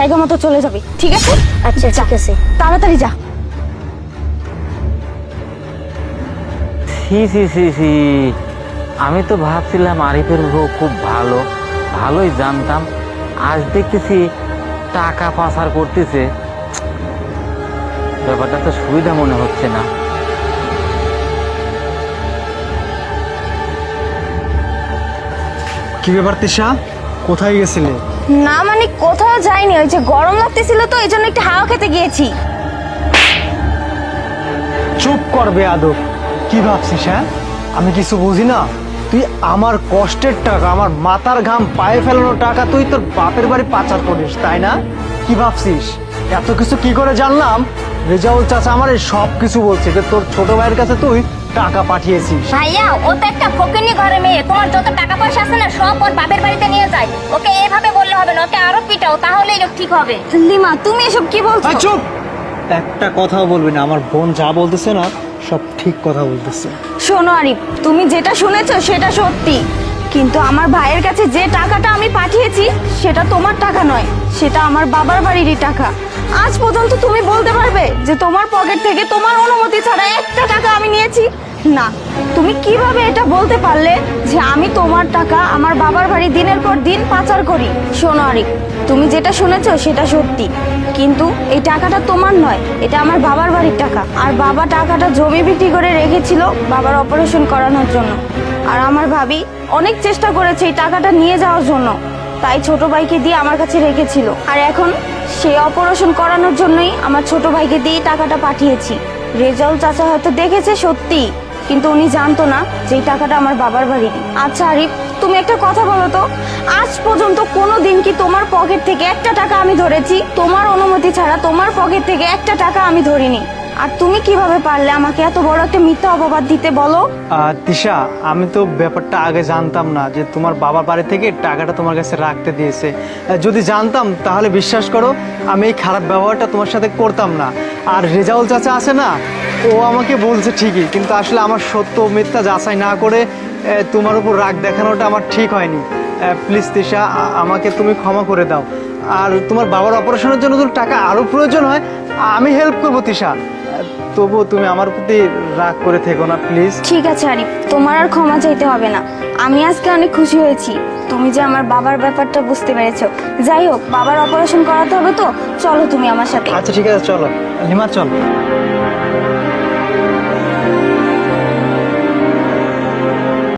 জায়গা মতো চলে যাবি, ঠিক আছে? আচ্ছা ঠিক আছে। তাড়াতাড়ি যা। সি সি সি সি, আমি তো ভাবছিলাম আরিফের বউ খুব ভালো, ভালোই জানতাম। আজ দেখতেছি টাকা পাচার করতেছে। ব্যাপারটা তো সুবিধা মনে হচ্ছে না। কি ব্যাপার তিশা, কোথায় গেছিলে? না মানে কোথাও যাইনি, ওই যে গরম লাগতেছিল তো এই জন্য একটু হাওয়া খেতে গিয়েছি। চুপ করবে আদব, কি ভাবছিস? হ্যাঁ, আমি কিছু বুঝি না? তুই আমার কষ্টের টাকা, আমার মাথার ঘাম পায়ে ফেলানোর টাকা তুই তোর বাপের বাড়ি পাচার করিস, তাই না? কি ভাবছিস? এত কিছু কি করে জানলাম? রেজাউল চাচা আমার এই সব কিছু বলছে যে তোর ছোট ভাইয়ের কাছে তুই টাকা পাঠিয়েছিস। ভাইয়া, ও তো একটা ফকিনি ঘরে মেয়ে, তোমার যত টাকা পয়সা আছে না সব ওর বাপের বাড়িতে নিয়ে যায়। ওকে এভাবে বললে হবে না, ওকে আরো পিটাও, তাহলেই লোক ঠিক হবে। লিমা, তুমি এসব কি বলছো? এই চুপ, একটা কথাও বলবি না। আমার বোন যা বলতেছে না সব ঠিক কথা বলতেছে। শোনো আরিফ, তুমি যেটা শুনেছো সেটা সত্যি, কিন্তু আমার ভাইয়ের কাছে যে টাকাটা আমি পাঠিয়েছি সেটা তোমার টাকা নয়, সেটা আমার বাবার বাড়িরই টাকা। আজ পর্যন্ত তুমি বলতে পারবে যে তোমার পকেট থেকে তোমার অনুমতি ছাড়া একটা টাকা আমি নিয়েছি? না। তুমি কিভাবে এটা বলতে পারলে যে আমি তোমার টাকা আমার বাবার বাড়ি দিনের পর দিন পাচার করি? শোনো আরিফ, তুমি যেটা শুনেছো সেটা সত্যি, কিন্তু এই টাকাটা তোমার নয়, এটা আমার বাবার বাড়ির টাকা। আর বাবা টাকাটা জমি বিক্রি করে রেখেছিল বাবার অপারেশন করানোর জন্য। আর আমার ভাবি অনেক চেষ্টা করেছে এই টাকাটা নিয়ে যাওয়ার জন্য, তাই ছোট ভাইকে দিয়ে আমার কাছে রেখেছিল। আর এখন সেই অপারেশন করানোর জন্যই আমার ছোট ভাইকে দিয়ে টাকাটা পাঠিয়েছি। রেজাউল চাচা হয়তো দেখেছে সত্যি, কিন্তু উনি জানতো না যে এই টাকাটা আমার বাবার বাড়ির। আচ্ছা আরিফ, তুমি একটা কথা বলো তো, আজ পর্যন্ত কোনো দিন কি তোমার পকেট থেকে একটা টাকা আমি ধরেছি? তোমার অনুমতি ছাড়া তোমার পকেট থেকে একটা টাকা আমি ধরিনি। আর তুমি কিভাবে পারলে আমাকে এত বড় একটা মিথ্যা অপবাদ দিতে, বলো? তিশা, আমি তো ব্যাপারটা আগে জানতাম না যে তোমার বাবার বাড়ি থেকে টাকাটা তোমার কাছে রাখতে দিয়েছে। যদি জানতাম তাহলে বিশ্বাস করো আমি এই খারাপ ব্যবহারটা তোমার সাথে করতাম না। আর রেজাউল চাচা আছে না, ও আমাকে বলছে ঠিকই, কিন্তু আসলে আমার সত্য মিথ্যা যাচাই না করে তোমার উপর রাগ দেখানোটা আমার ঠিক হয়নি। প্লিজ তিশা, আমাকে তুমি ক্ষমা করে দাও। আর তোমার বাবার অপারেশনের জন্য যদি টাকা আরও প্রয়োজন হয় আমি হেল্প করবো তিশা, তবুও তুমি আমার প্রতি রাগ করে থেকো না প্লিজ। ঠিক আছে আরিফ, তোমার আর ক্ষমা চাইতে হবে না। আমি আজকে অনেক খুশি হয়েছি তুমি যে আমার বাবার ব্যাপারটা বুঝতে পেরেছো। যাই হোক, বাবার অপারেশন করাতে হবে তো, চলো তুমি আমার সাথে। আচ্ছা ঠিক আছে, চলো লিমা, চলো।